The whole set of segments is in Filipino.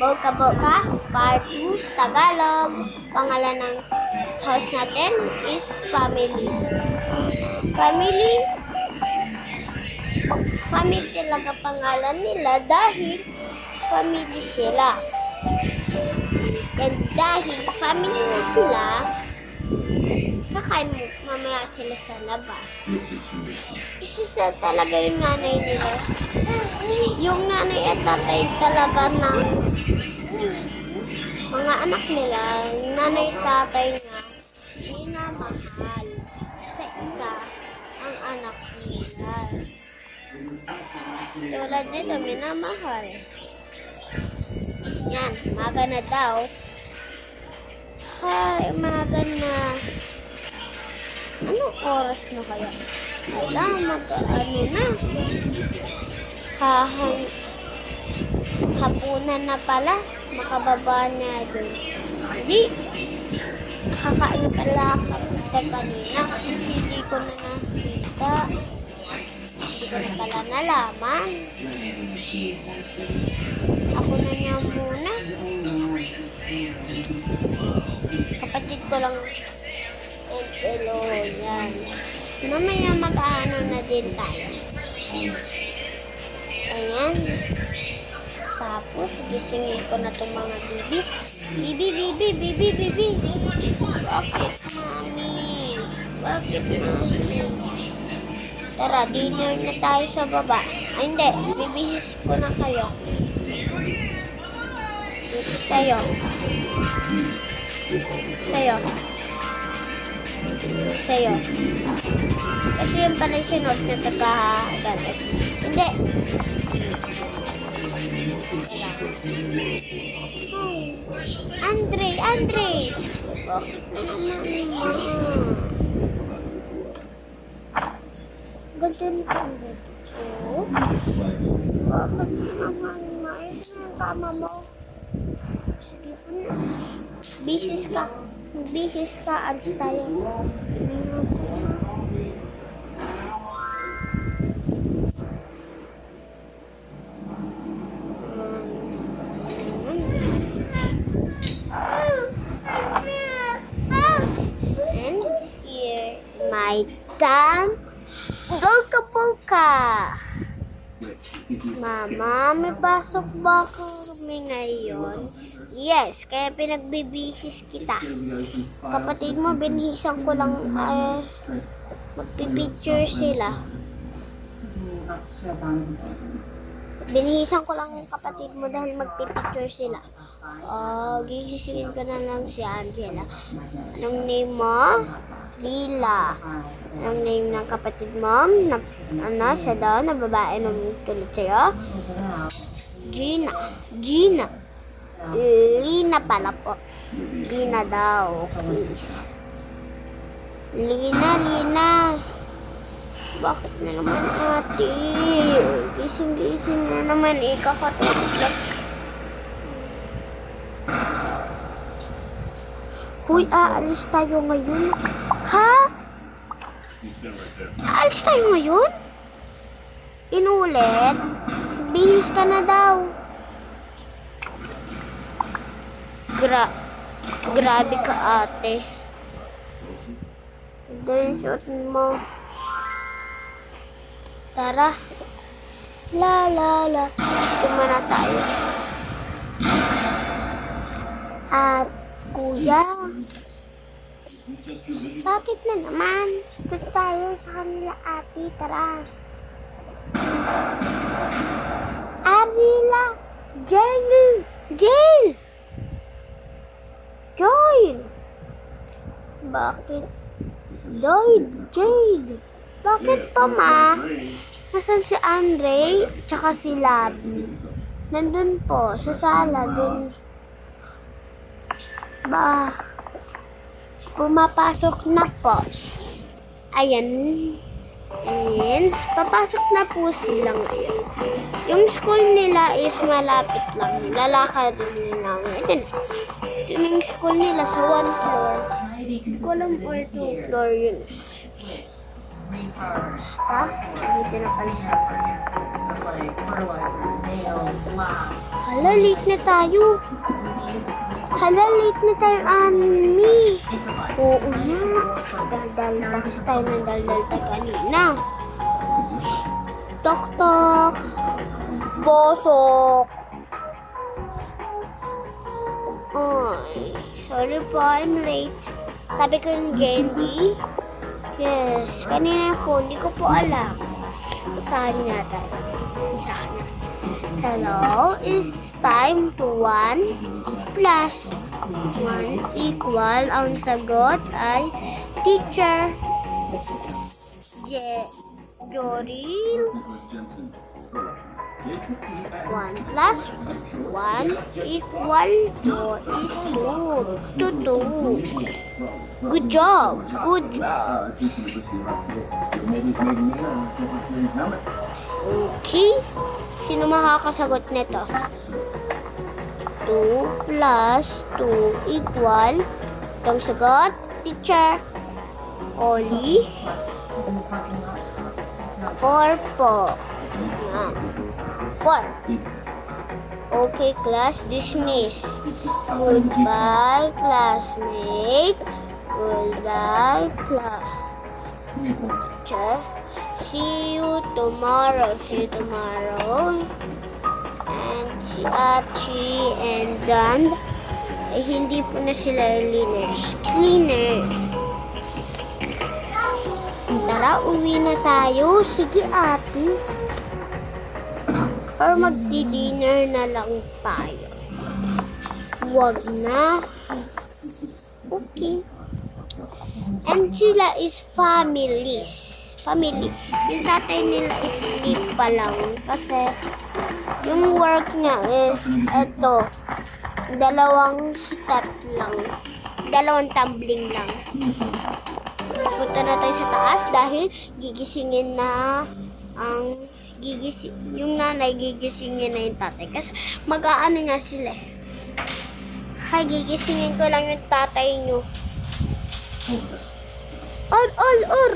Boka Part 2, Tagalog. Pangalan ng house natin is family. Family talaga pangalan nila dahil family sila. And dahil family na sila, kakain mamaya sila sa labas. Isa talaga yung nanay nila. Yung nanay at tatay talaga ng mga anak nila, nanay tatay niya, minamahal sa isa ang anak nila. Tulad nito, minamahal. Yan, maga na daw. Hay, maga na. Anong oras na kaya? Wala, mag-ano na. Hapunan na pala. Makababa na doon. Hindi. Kakain pala ako kanina. Hindi ko na nakita. Hindi ko na pala nalaman. Ako na niya muna. Kapatid ko lang. And hello, yan. Mamaya mag-ano na din tayo. Ayan. Tapos, gisingin ko na itong mga bibis. Bibi. Bakit, mami? Tara, dinner na tayo sa baba. Ay, hindi. Bibihis ko na kayo. Dito sa'yo. Kasi yung pala yung sinot na taga-galit. Hindi. Andre! Bakit na naman, ma? Ganyan ka ulit. Oh? Bakit na naman, ma? Isa na ang kama mo. Sige po na. Bisis ka. Alis tayo. My time. Boka. Mama, may pasok ba kami ngayon? Yes, kaya pinagbibisis kita. Kapatid mo, binhisan ko lang magpipicture sila. Binhisan ko lang yung kapatid mo dahil magpipicture sila. Gigisingin ko na lang si Angela. Anong name mo? Lila. Anong name ng kapatid mo? Siya daw, na babae nung tulad sa'yo? Gina. Lina pala po. Lina daw. Please. Lina. Bakit na naman ate? Gising na naman. Kakatulog lang. Huy, aalis tayo ngayon. Ha? Aalis tayo ngayon? Inulit? Bihis ka na daw. Grabe ka ate. Dahil suot mo. Tara. La. Tumana tayo. At kuya, bakit na naman? Dito tayo sa kanila ate. Tara. Arila. Jail. Bakit? Jade. Bakit pa, ma? Nasaan si Andre? Tsaka si Labi? Nandun po, sa sala, dun. Pumapasok na po. Ayan. Papasok na po sila ngayon. Yung school nila is malapit lang. Lalakad din namin. Ito na. Yung school nila sa 1 floor. Hindi ko alam po 2 floor yun. Basta, dito na pala siya. Hala, late na tayo. Hala, late na tayo, Anmi. Oo nga. Daldal pa kasi tayo ng daldal tayo kanina. Tok-tok. Bosok. Ay, sorry po, I'm late. Sabi ko yung Jendy. Yes, kanina yung phone, di ko po alam. Saan natin? Sa kanya. Hello, it's time to 1 plus 1 equal. Ang sagot ay teacher. Joril. 1 plus 1 equal to is 2. Good job. Good job. Okay. Sino makakasagot nito? 2 plus 2 equal. Itong sagot, teacher. Oli. 4 po. Yan. 4. Okay, class, dismiss. Goodbye, classmate. Goodbye, class. Teacher. See you tomorrow. See you tomorrow. And si Achi and Dan, hindi po na sila cleaners. Tara, uwi na tayo. Sige, ate. Or magdi-dinner na lang tayo. Wag na. Okay. And sila is families. Family. Yung tatay nila is sleep pa lang. Kasi yung work niya is eto. 2 step lang. 2 tumbling lang. Punta na tayo sa taas dahil gigisingin na yung nanay gigisingin na yung tatay. Kasi mag-aano nga sila. Hay, gigisingin ko lang yung tatay nyo. Or.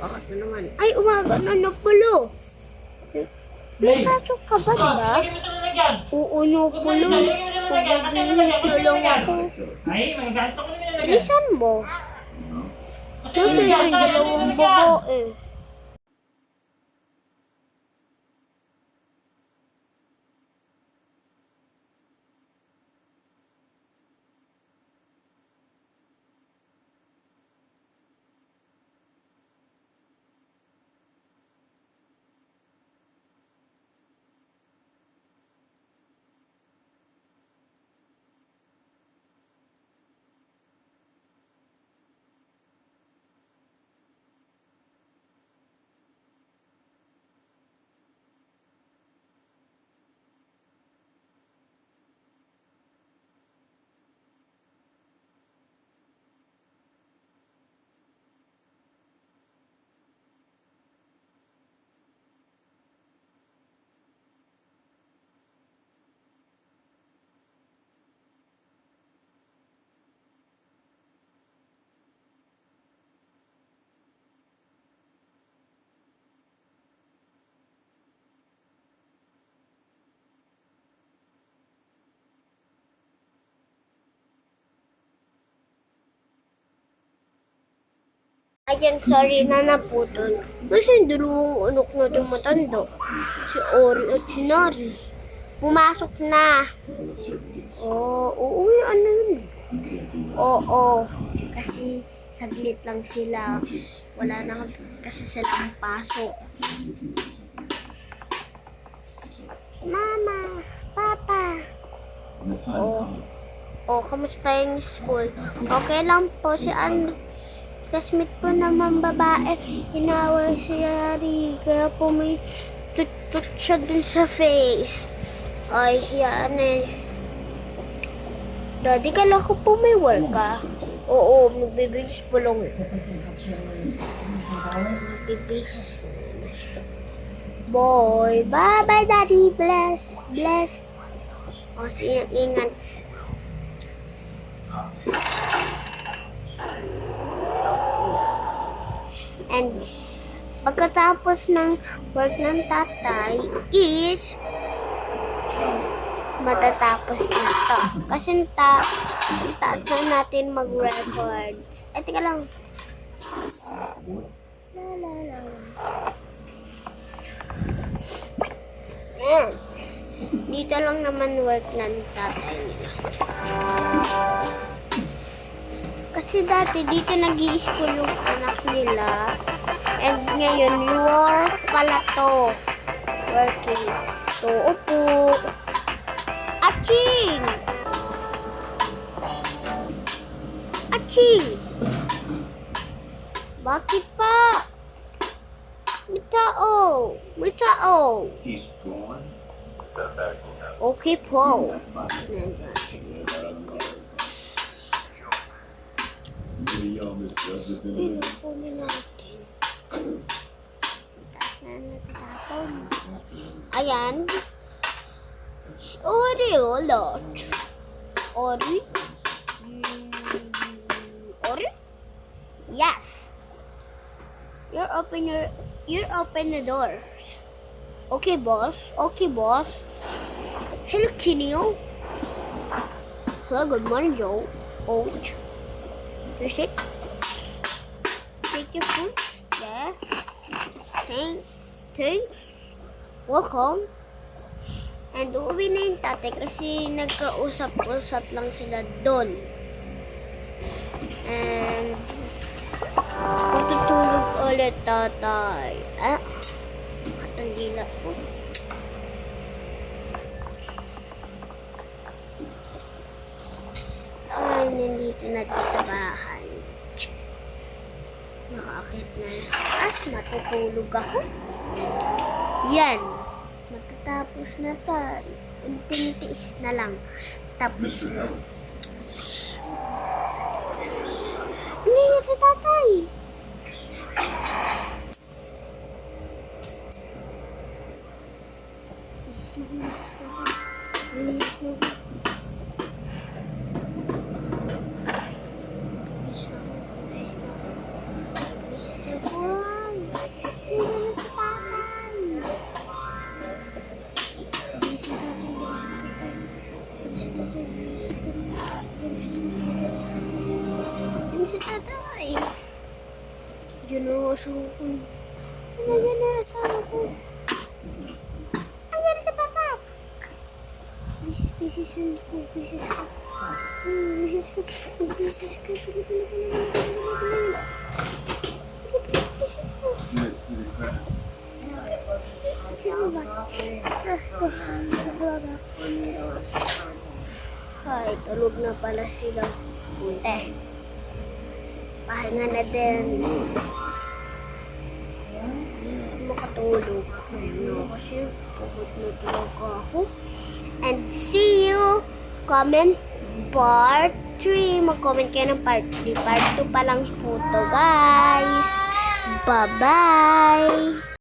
Bakit na naman? Ay, umaga na napulo. May pasok ka ba, diba? Oo, napulo. Pag-aginis ko lang ako. Bilisan mo. Gusto yung 2 babae. Ayan, sorry na naputol. Kasi yung 2 anak natin matanda. Si Ori at si Nari. Pumasok na. Oo, ano yun? Oo. Kasi saglit lang sila. Wala na kasi silang pasok. Mama, Papa. Kamusta yung school? Okay lang po si classmate po naman babae, inaway siya rin, kaya po may tut siya dun sa face. Ay, yan eh. Daddy, kala ko po may work ka. Oo, magbibigis po lang. Magbibigis. Boy, bye-bye daddy, bless. Sige, ingat. And pagkatapos ng work ng tatay is matatapos na to. Kasi taas na natin mag-records. Eh, teka lang. La, la, la, la. Ayan. Dito lang naman work ng tatay nila. Kasi dati dito nag-i-school yung anak nila. And ngayon, work pala to. Working. So, upo. Aching! Aching! Bakit pa? May tao. May tao. He's gone. Okay po. Maybe y'all misrepresented. Pinukunin natin. Taas na natatapon. Ayan. Oreo lot. Ori? Ori? Yes. You open the doors. Okay, boss. Okay, boss. Hello, Kinio. Hello, good morning, Joe. Ouch. You sit. Take your food. Yes. Thanks. Welcome. And uuwi na yung tatay kasi nagkausap-usap lang sila doon. And matutulog ulit tatay. Matandila po. Ay, nandito na sa bahay. Nakakit na at matutulog ako. Yan. Matatapos na pa. Unti-tiis na lang. Tapos na. Ano yun sa tatay? Si tatay. Ginuso ko. Ano ginuso ko? Ang gano'n sa papa? Bisis ko. Sino ba? Rasto. Ay, tulog na pala sila. Pahinga na din. Makatulog. Kasi pagod na talaga ako. And see you. Comment part 3. Mag-comment kayo ng part 3. Part 2 pa lang po to, guys. Bye-bye.